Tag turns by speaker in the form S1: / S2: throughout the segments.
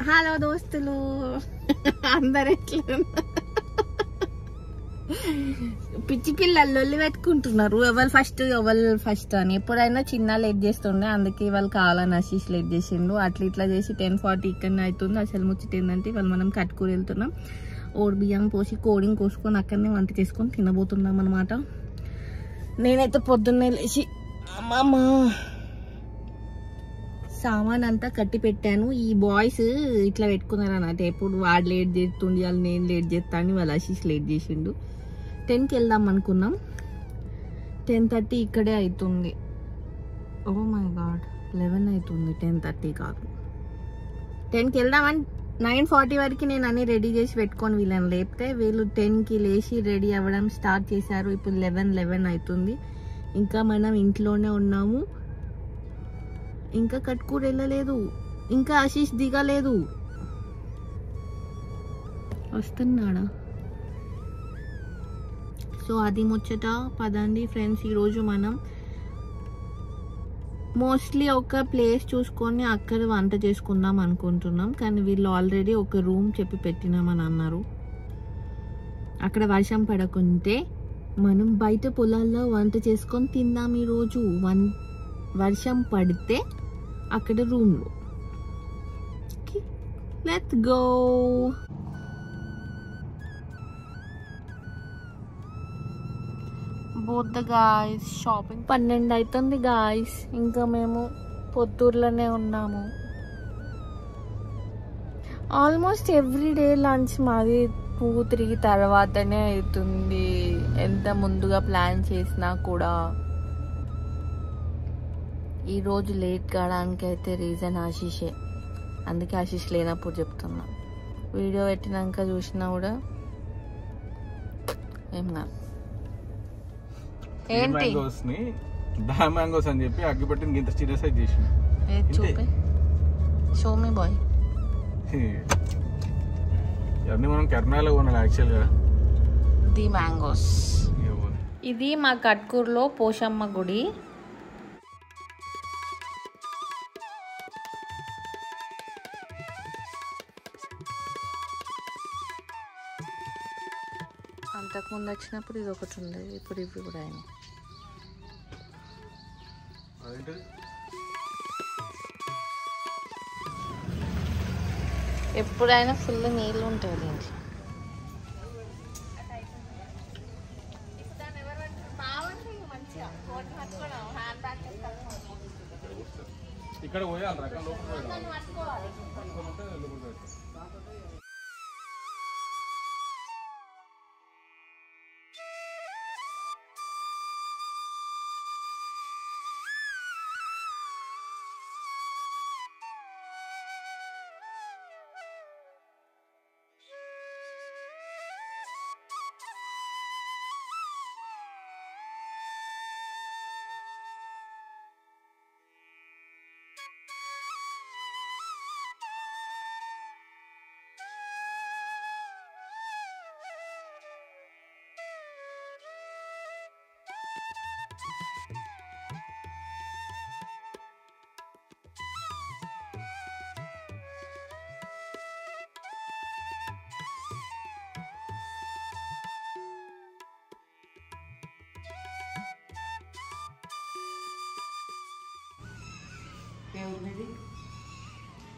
S1: Hello దోస్తులు అందరు ఎట్లా పిచ్చి పిల్లలు లొల్లి పెట్టుకుంటున్నారు ఎవరు ఫస్ట్ అని. ఎప్పుడైనా చిన్న లేట్ చేస్తుండే, అందుకే ఇవాళ కావాలని ఆశీష్ లేట్ చేసిండు. అట్లా ఇట్లా చేసి 10:40 ఇక్కడనే అవుతుంది. అసలు ముచ్చట ఏంటంటే ఇవాళ మనం కట్టుకూర వెళ్తున్నాం. ఓడి బియ్యం పోసి కోడిని కోసుకొని అక్కడనే వంట చేసుకొని తినబోతున్నాం అనమాట. నేనైతే పొద్దున్నే లేచి అమ్మమ్మ సామాన్ అంతా కట్టి పెట్టాను. ఈ బాయ్స్ ఇట్లా పెట్టుకున్నారు అన్నమాట. ఎప్పుడు వాడు లేట్ చేస్తుండే, వాళ్ళు నేను లేట్ చేస్తా అని వాళ్ళు ఆశీష్ లేట్ చేసిండు. 10కి వెళ్దాం అనుకున్నాం, 10:30 ఇక్కడే అవుతుంది. ఓ మై గాడ్ 11 అవుతుంది, 10:30 కాదు. 10కి వెళ్దామని 9:40 వరకు నేను అన్ని రెడీ చేసి పెట్టుకొని వీళ్ళని లేపితే వీళ్ళు 10కి లేచి రెడీ అవ్వడం స్టార్ట్ చేశారు. ఇప్పుడు 11 అవుతుంది. ఇంకా మనం ఇంట్లోనే ఉన్నాము. ఇంకా కట్టుకూర వెళ్ళలేదు, ఇంకా ఆశీష్ దిగలేదు. వస్తున్నాడా? సో అది ముచ్చట. పదండి ఫ్రెండ్స్, ఈరోజు మనం మోస్ట్లీ ఒక ప్లేస్ చూసుకొని అక్కడ వంట చేసుకుందాం అనుకుంటున్నాం. కానీ వీళ్ళు ఆల్రెడీ ఒక రూమ్ చెప్పి పెట్టినామని అన్నారు. అక్కడ వర్షం పడకుంటే మనం బయట పొలాల్లో వంట చేసుకొని తిందాం ఈరోజు. వర్షం పడితే అక్కడ రూమ్లో. Let's go. Both the guys shopping. 12 అవుతుంది గాయ్స్. ఇంకా మేము పొత్తూరులోనే ఉన్నాము. ఆల్మోస్ట్ ఎవ్రీడే లంచ్ మాది 2-3 తర్వాతనే అవుతుంది. ఎంత ముందుగా ప్లాన్ చేసినా కూడా. ఈరోజు లేట్ కావడానికి అయితే రీజన్ ఆశీషే. అందుకే ఆశీష్ లేనప్పుడు చెప్తున్నా. వీడియో పెట్టినాక చూసినా కూడా ఏం కాదు. ఏంటి
S2: మ్యాంగోస్ అని చెప్పి అగ్గిపెట్టిన ఇంత సీరియస్ అయితే చేసింది.
S1: చూపి షో మీ బాయ్.
S2: ఇవన్నీ మనం కర్నాటకలో కొనాలి యాక్చువల్గా.
S1: The mangoes. ఇది మా కట్కూరులో పోషమ్మ గుడి. అంతకుముందు వచ్చినప్పుడు ఇది ఒకటి ఉండేది, ఇప్పుడు ఇవి కూడా అయినాయి. ఎప్పుడైనా ఫుల్ నీళ్ళు ఉంటాయి దీంట్లో.
S2: ఇక్కడ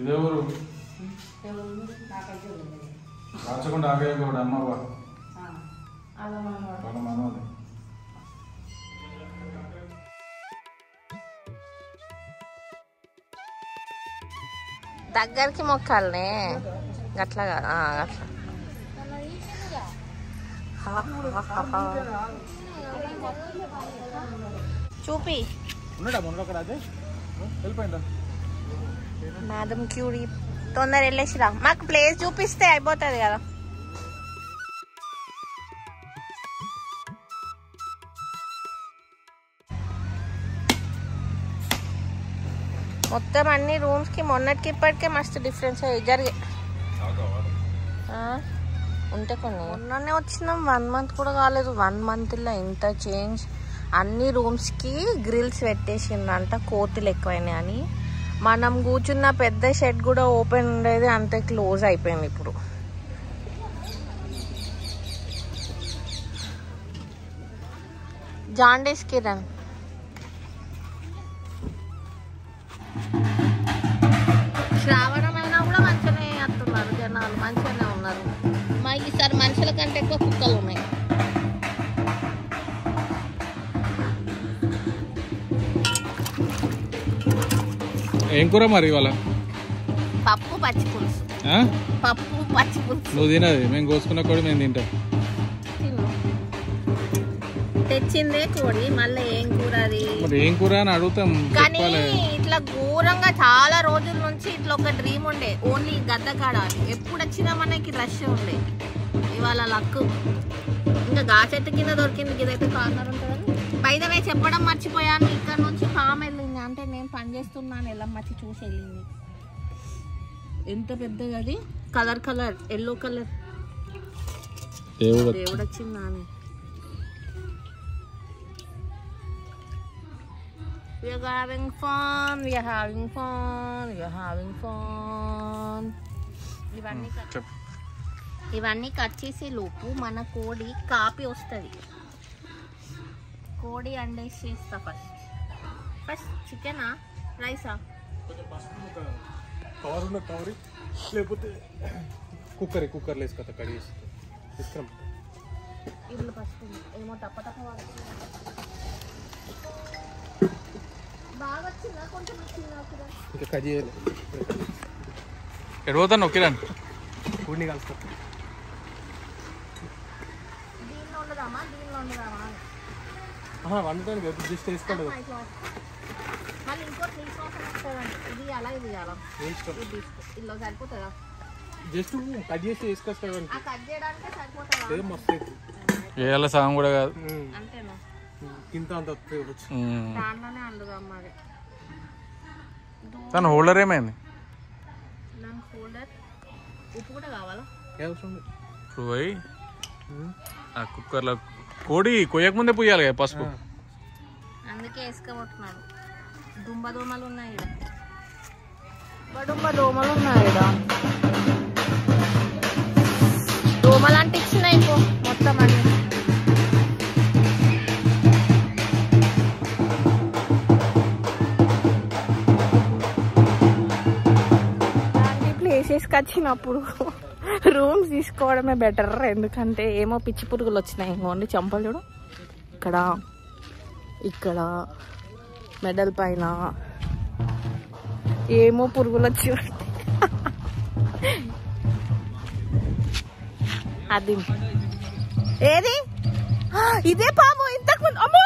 S2: ఇదెవరు రాచకుండా ఆగే కూడా అమ్మవా వాళ్ళ మనవది.
S1: దగ్గరికి మొక్కాలనే గట్లాగా అట్లా. చూపి మేడం క్యూరీ తొందర వెళ్ళేసిరా. మాకు ప్లేస్ చూపిస్తే అయిపోతుంది కదా. మొత్తం అన్ని రూమ్స్ కి మొన్నటికి ఇప్పటికే మస్తు డిఫరెన్స్ జరిగే ఉంటే కొన్ని. మొన్ననే వచ్చినాం, 1 మంత్ కూడా కాలేదు. 1 మంత్లో ఇంత చేంజ్. అన్ని రూమ్స్కి గ్రిల్స్ పెట్టేసిందంట, కోతులు ఎక్కువైనాయి అని. మనం కూర్చున్న పెద్ద షెడ్ కూడా ఓపెన్ ఉండేది, అంతే క్లోజ్ అయిపోయింది ఇప్పుడు. జాండీస్ కిరణ్ శ్రావణమైనా కూడా మంచిగానే వస్తున్నారు జనాలు, మంచిగానే ఉన్నారు. మా ఈసారి మనుషుల కంటే ఎక్కువ కుక్కలు ఉన్నాయి.
S2: ఏం కూర మరి ఇవాళ?
S1: పప్పు పచ్చి పులుసు. పప్పు పచ్చి పులుసు.
S2: నువ్వు తినది, మేము కోసుకున్న కోడి మేము తింటాం.
S1: తెచ్చిందే కోడి, మళ్ళీ ఏం కూర అది?
S2: ఏం కూర అని అడుగుతాం.
S1: కానీ ఇట్లా ఘోరంగా చాలా రోజుల నుంచి ఇట్లా ఒక డ్రీమ్ ఉండే, ఓన్లీ గద్దకాడ ఎప్పుడు వచ్చినా మనకి రష్ ఉండే. ఇవాళ లక్కు ఇంకా గా చెట్టు కింద దొరికింది. ఇదైతే కార్నర్ ఉంటుందని బయటవే చెప్పడం మర్చిపోయాను. ఇక్కడ నుంచి పాము వెళ్ళింది, అంటే నేను పని చేస్తున్నాను వెళ్ళమ్మచ్చి చూసి వెళ్ళింది. ఎంత పెద్దది అది, కలర్ కలర్ ఎల్లో కలర్. దేవుడు వచ్చిందా అని. We are having fun, we are having fun, we are having fun. ఇవన్నీ కట్ చేసే లోపు మన కోడి కాపి వస్తుంది. కోడి అండేసి చేస్తా. ఫస్ట్ చికెనా రైసా?
S2: కవర్ లేకపోతే కుక్కర్ వేసుకో కడిగేసి తీసుకురా.
S1: ఇల్లు ఫస్ట్ ఏమో టప్ప బాగా వచ్చిందా, కొంచెం వచ్చిందా?
S2: ఇంకా కజీ ఎడపోతాను కిరణ్ కూడిని కలుస్తా.
S1: దీనిలో ఉండదామా
S2: వండటానికి జస్ట్ వేసుకోండి.
S1: మళ్ళీ ఇంకో 3 సంవత్సరాలు వస్తుందండి. ఇది అలా ఇది అలా ఇల్లు సరిపోతుందా?
S2: జస్ట్ కట్ చేసి వేసుకొస్తా.
S1: కట్ చేయడానికే సరిపోతుందా?
S2: మస్తు వేయాల సాంగ్ కూడా కాదు,
S1: అంతేనా?
S2: ఇంత అంత
S1: దాంట్లోనే అందుదాం మరి.
S2: తన హోల్డర్ ఏమైంది?
S1: నాకు హోల్డర్ ఉప్పు కూడా కావాలా?
S2: ఇప్పుడు పోయి ఆ కుక్కర్లో కోడి కొయ్యక ముందే పోయాలి కదా పసుపు.
S1: అందుకే వేసుకోబోతున్నాడు. దోమలు ఉన్నాయి దోమలు ఉన్నాయి. దోమలు అంటే ఇచ్చినాయి మొత్తం అన్ని. ప్లేసెస్కి వచ్చినప్పుడు రూమ్స్ తీసుకోవడమే బెటర్. ఎందుకంటే ఏమో పిచ్చి పురుగులు వచ్చినాయి. ఓన్లీ చంపలు చూడు, ఇక్కడ మెడల్ పైన ఏమో పురుగులు వచ్చి. అది ఏది? ఇదే పాము ఇంతకు ముందు. అమ్మో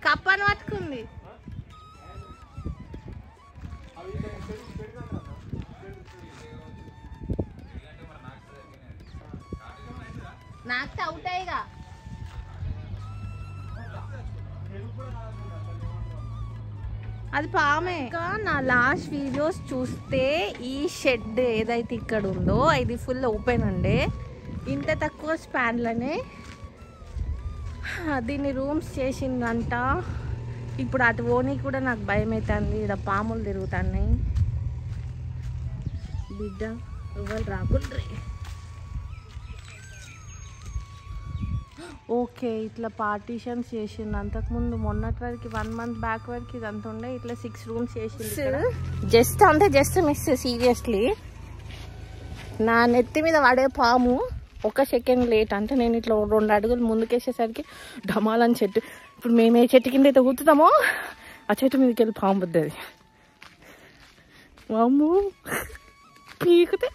S1: కప్పను పట్టుకుంది. నాకు అవుతాయిగా. అది పామే. నా లాస్ట్ వీడియోస్ చూస్తే ఈ షెడ్ ఏదైతే ఇక్కడ ఉందో ఇది ఫుల్ ఓపెన్ ఉండే. ఇంత తక్కువ స్పాన్లనే దీన్ని రూమ్స్ చేసిందంట. ఇప్పుడు అటు ఓని కూడా నాకు భయం అవుతుంది. ఇక్కడ పాములు తిరుగుతున్నాయి. బిడ్డ ఎవరు రాకుండ్రీ. ఓకే, ఇట్లా పార్టీషన్స్ చేసింది. అంతకుముందు మొన్నటి వరకు 1 month బ్యాక్ వరకు ఇదంతా ఉండే. ఇట్లా 6 rooms చేసింది. జస్ట్ అంతే, జస్ట్ మిస్. సీరియస్లీ నా నెత్తి మీద పడే పాము 1 సెకండ్ లేట్. అంటే నేను ఇట్లా 2 అడుగులు ముందుకేసేసరికి ఢమాలని చెట్టు. ఇప్పుడు మేము ఏ చెట్టు కింద అయితే కూర్చుతామో ఆ చెట్టు మీదకి వెళ్ళి పాము బుద్దది. వాము పీకుతే.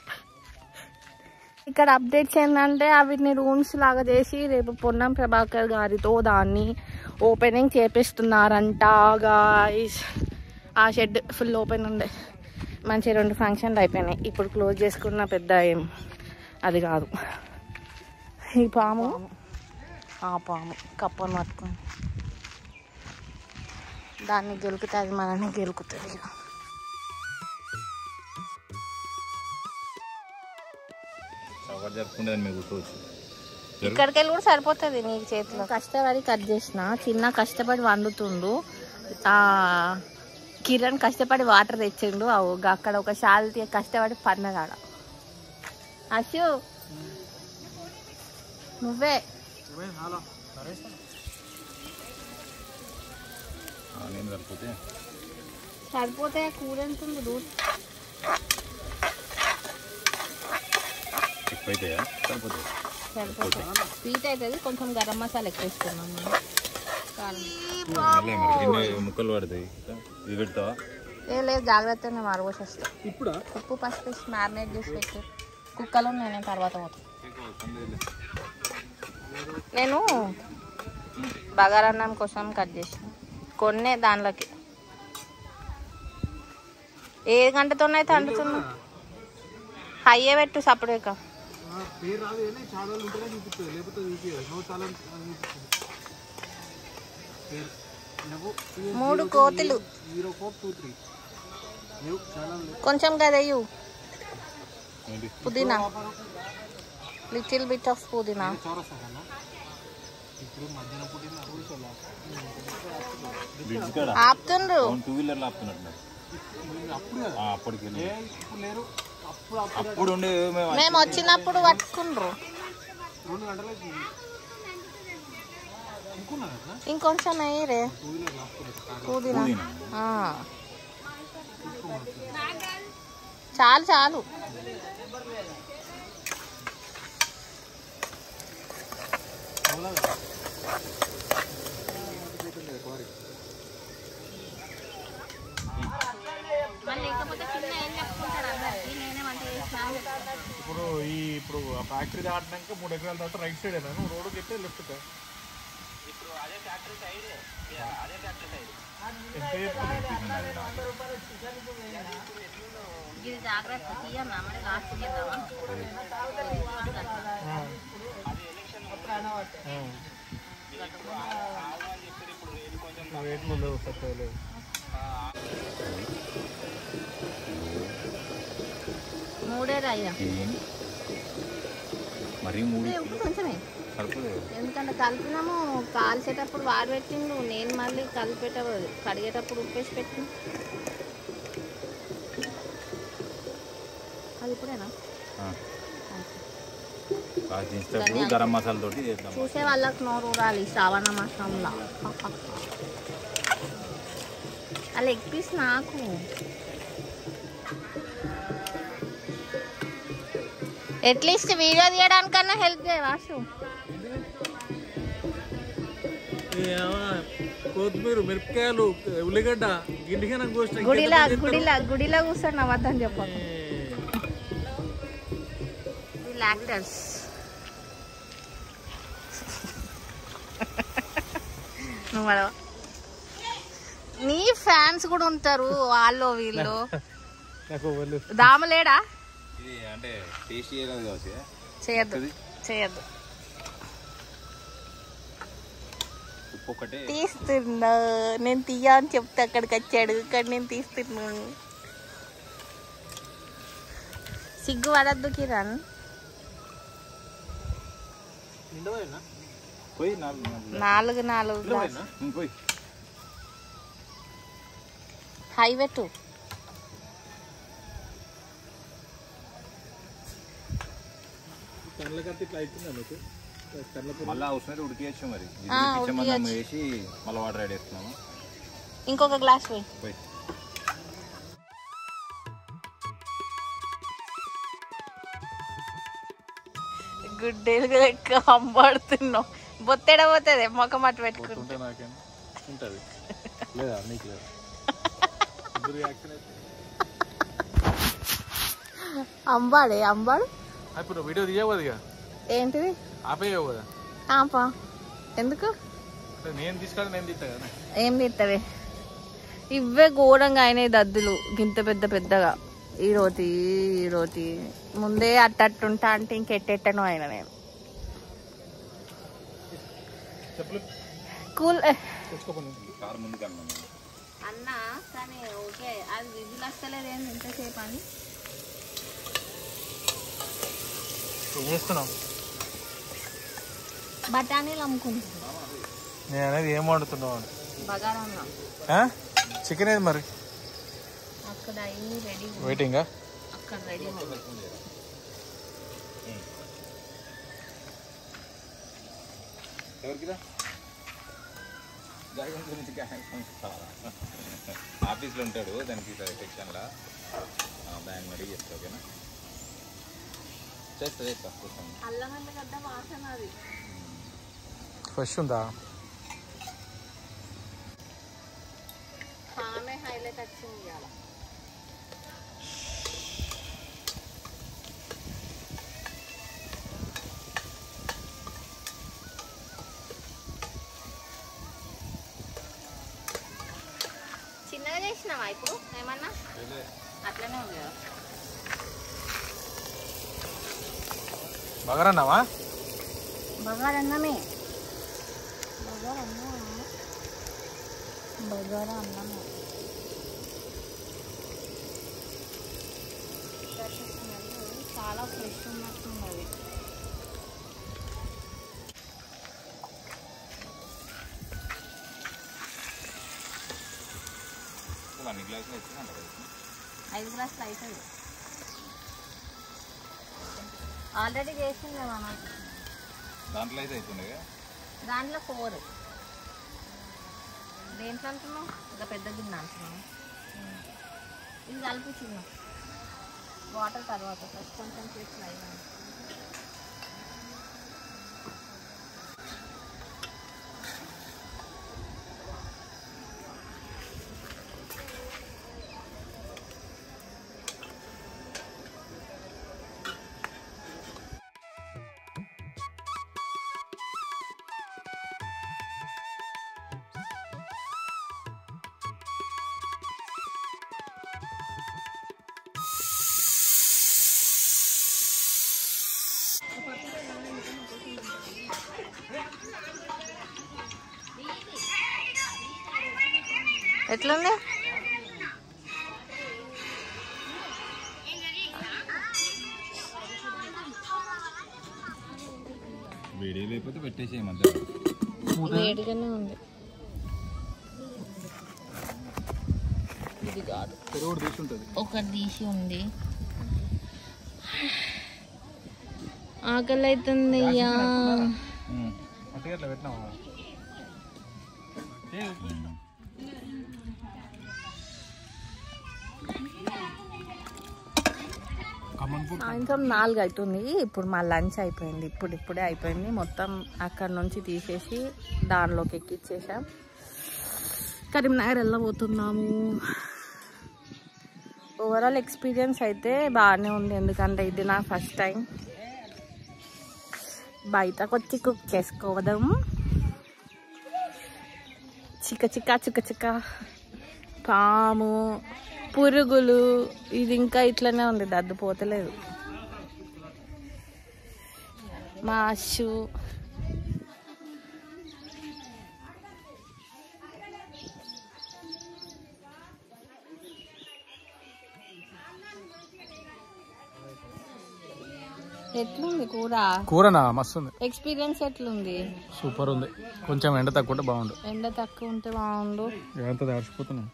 S1: ఇక్కడ అప్డేట్స్ ఏంటంటే వీటిని రూమ్స్ లాగా చేసి రేపు పొన్నం ప్రభాకర్ గారితో దాన్ని ఓపెనింగ్ చేపిస్తున్నారంట గాయ్స్. ఆ షెడ్ ఫుల్ ఓపెన్ ఉండే. మంచి 2 ఫంక్షన్లు అయిపోయినాయి. ఇప్పుడు క్లోజ్ చేసుకున్న పెద్ద ఏం అది కాదు. ఈ పాము ఆ పాము కప్పను పట్టుకొని దాన్ని గెలుకుతుంది, అది మనల్ని గెలుకుతుంది.
S2: జరుపుకుంటే మీరు కూర్చోవచ్చు.
S1: ఇక్కడికి వెళ్ళి కూడా సరిపోతుంది నీకు చేతిలో. కష్టపడి కట్ చేసిన, చిన్న కష్టపడి వండుతుండు, కిరణ్ కష్టపడి వాటర్ తెచ్చిండు. అక్కడ ఒక శాల్తీ కష్టపడి పన్నగాడ. అశు నువ్వే సరిపోతే కూర ఎంతుంది దూరం సరిపోతుంది. స్వీట్ అవుతుంది, కొంచెం గరం మసాలా ఎక్కువ వేసుకున్నాం
S2: ముక్కలు పడతాయి.
S1: లేదు జాగ్రత్తగా మరగోసి వస్తాం. ఇప్పుడు ఉప్పు పసుపు వేసి మ్యారినేట్ చేసి పెట్టి కుక్కలో నేను తర్వాత పోతాను. నేను బగారన్నం కోసం కట్ చేసిన కొన్నే దానిలోకి. ఏ గంటతోనైతే అంటుతున్నా హయ్యే పెట్టు సపరేట్గా. 3 కోతులు కొంచెం కదయ్యు. పుదీనా, లిటిల్ బిట్ ఆఫ్ పుదీనా. ఆపుతుండ్రు. మేము వచ్చినప్పుడు పట్టుకుండ్రు. ఇంకొంచెం అయ్యరే పుదీనా. చాలు చాలు.
S2: ఇప్పుడు ఆ ఫ్యాక్టరీ దాటినాక 3 ఎకరాల తర్వాత రైట్ సైడ్ అయినా రోడ్డు చెప్తే లెఫ్ట్ ఎంత రేట్లు లేవు, సత్తా లేవు.
S1: మరి కొంచెమే ఎందుకంటే కలిపినాము. కాల్చేటప్పుడు వారు పెట్టిండు, నేను మళ్ళీ కలిపేటప్పుడు కడిగేటప్పుడు ఉప్పేసి పెట్టిండు. అది ఇప్పుడేనా
S2: గరం మసాలా తోటి
S1: చూసే వాళ్ళకి నోరు ఊరాలి. శ్రావణ మాసంలో ఆ లెగ్ పీస్ నాకు అట్లీస్ట్ వీడియో తీయడానికన్నా హెల్ప్ చేయ వాసు.
S2: కొత్తిమీర, మిరపకాయలు, ఉల్లిగడ్డ
S1: గుడిలో కూర్చొని అవద్దని చెప్పాలి. యాక్టర్స్ నీ ఫ్యాన్స్ కూడా ఉంటారు, వాళ్ళు వీళ్ళు. దామలేడా చేయద్దు చేయద్దు. తీస్తున్నా నేను తీయా అని చెప్తే అక్కడికి వచ్చాడు, ఇక్కడ నేను తీస్తున్నాను. సిగ్గు పడద్దు కిరణ్. 4 హై పెట్టు.
S2: మళ్ళీ అవసరం ఉడికేయచ్చు. మరి వేసి మళ్ళీ వాటర్ యాడ్ చేస్తున్నాము.
S1: ఇంకొక గ్లాస్ పోయి. గుడ్డేలు లెక్క అంబాడుతున్నావు. బొత్తెడ పోతుంది మొక్క మట్టు పెట్టుకుంటే. అంబాడే అంబాడు.
S2: ఇప్పుడు వీడియో తీయవు కదా.
S1: ఏంటిది
S2: ఆపేయవు కదా.
S1: ఆపా ఎందుకు?
S2: నేను తీసుకెళ్ళి నేను తీస్తా కదా.
S1: ఏం తీస్తావే? ఇవే ఘోరంగా అయినాయి దద్దులు, గింత పెద్ద పెద్దగా. ఈ రోటి ముందే అట్టట్టుంటా అంటే ఇంకెట్టెట్టనో అయినా నేను. కూల్ అన్నా కానీ ఓకే. అది విధులు వస్తలేదు ఏంది ఇంతసేపు అని
S2: చేస్తున్నాం.
S1: బఠానీలు అమ్ముకుంటున్నాను.
S2: నేను అనేది ఏం వండుతున్నావు?
S1: బగారా
S2: చికెన్ ఏది మరి?
S1: అక్కడ అన్ని రెడీ.
S2: వెయిటింగా?
S1: అక్కడ రెడీ.
S3: ఆఫీస్లో ఉంటాడు, దానికి సెక్షన్లో దాన్ని రెడీ చేస్తా. ఓకేనా? చేస్తా.
S1: అల్లం ఎల్లిగడ్డ వాసన అది
S2: ఫ్రెష్ ఉందా?
S1: ఆమె హైలైట్ వచ్చింది ఇవాళ. చిన్నగా చేసినావా ఇప్పుడు ఏమన్నా? అట్లనే ఉంది కదా.
S2: బగారన్నావా?
S1: బగారన్నమే. బగారా అన్నమే. చాలా ఫ్రెష్ ఉన్నట్టున్నది.
S3: అన్ని గ్లాసులు వచ్చిందంట.
S1: 5 గ్లాసులు అవుతుంది. ఆల్రెడీ చేసిందే మనం.
S3: దాంట్లో అయితే అవుతుండే.
S1: దాంట్లో 4. దేంట్లో అంటున్నావు? ఇంకా పెద్ద గిన్నె అంటున్నావు. ఇది కలిపించున్నాం. వాటర్ తర్వాత ఫస్ట్ కొంచెం చేసి అయినా. ఎట్లుంది?
S3: వేడి లేకపోతే పెట్టేసే మధ్య
S1: వేడిగానే ఉంది. ఇది కాదు, ఒకటి తీసి ఉంది. ఆకలి అవుతుంది. సాయంత్రం 4 అవుతుంది. ఇప్పుడు మా లంచ్ అయిపోయింది. ఇప్పుడే అయిపోయింది. మొత్తం అక్కడ నుంచి తీసేసి దానిలోకి ఎక్కిచ్చేసాం. కరీంనగర్ వెళ్ళబోతున్నాము. ఓవరాల్ ఎక్స్పీరియన్స్ అయితే బాగానే ఉంది. ఎందుకంటే ఇది నా ఫస్ట్ టైం బయటకు వచ్చి కుక్ చేసుకోవడం. చిక్క పాము, పురుగులు, ఇది ఇంకా ఇట్లనే ఉంది, దద్దుపోతలేదు. మాషు ఎట్లుంది కూరనా? మస్తు ఉంది. ఎక్స్పీరియన్స్ ఎట్లుంది?
S2: సూపర్ ఉంది. కొంచెం ఎండ తక్కువ ఉంటే బాగుండు.
S1: ఎండ తక్కువ ఉంటే బాగుండు.
S2: ఎంత తడిచిపోతున్నాం.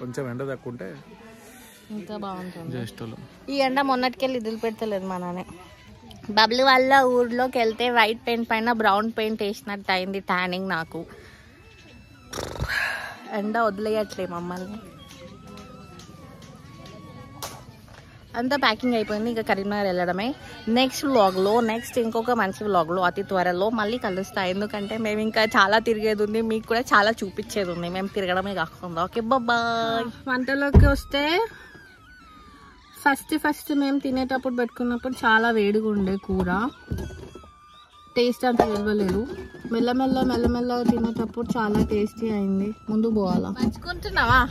S2: కొంచెం ఎండ తక్కువ ఉంటే
S1: ఇంకా బాగుంటుంది.
S2: చేస్తాం.
S1: ఈ ఎండ మొన్నటికెళ్ళి ఇదిలు పెడతలేదు మా నాన్న. బబ్లు వల్ల ఊర్లోకి వెళ్తే వైట్ పెయింట్ పైన బ్రౌన్ పెయింట్ వేసినట్టు అయింది ట్యానింగ్. నాకు ఎండ వదిలేయట్లే మమ్మల్ని. అంతా ప్యాకింగ్ అయిపోయింది. ఇక కరీంనగర్ వెళ్ళడమే. నెక్స్ట్ ఇంకొక మంచి వ్లాగ్లో అతి త్వరలో మళ్ళీ కలుస్తాయి. ఎందుకంటే మేము ఇంకా చాలా తిరిగేది ఉంది, మీకు కూడా చాలా చూపించేది ఉంది. మేము తిరగడమే కాకుండా. Okay bye. వంటలోకి వస్తే ఫస్ట్ మేము తినేటప్పుడు పెట్టుకున్నప్పుడు చాలా వేడిగా ఉండే కూర. టేస్ట్ అంత తెలియలేదు. మెల్లమెల్ల తినేటప్పుడు చాలా టేస్టీ అయింది. ముందు పోవాలా? పంచుకుంటున్నావా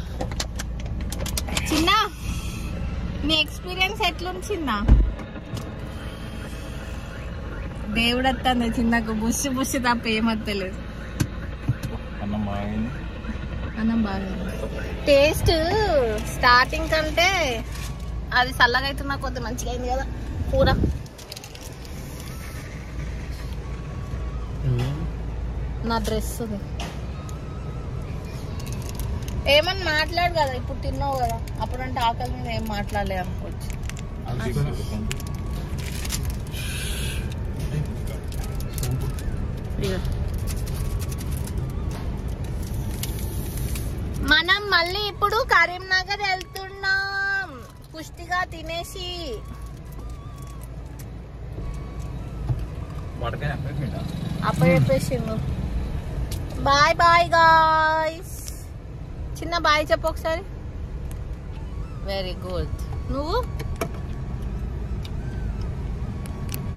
S1: చిన్న? నీ ఎక్స్పీరియన్స్ ఎట్లుంది చిన్న? దేవుడు వస్తుంది చిన్నకు. బుష్ తప్ప ఏమత్తలేదు. అన్నం బాగా టేస్ట్. స్టార్టింగ్ కంటే అది చల్లగా అవుతున్నా కొద్ది మంచిగా అయింది కదా కూర. నా డ్రెస్ ఏమని మాట్లాడు కదా, ఇప్పుడు తిన్నావు కదా, అప్పుడంటే ఆకలి మీద ఏం మాట్లాడలే అనుకోవచ్చు. మనం మళ్ళీ ఇప్పుడు కరీంనగర్ వెళ్తున్నాం పుష్టిగా తినేసి. అప్పుడు చెప్పేసిండు బాయ్ బాయ్ గాయ్స్. చిన్న బాయ్ చెప్పు ఒకసారి. Very good. నువ్వు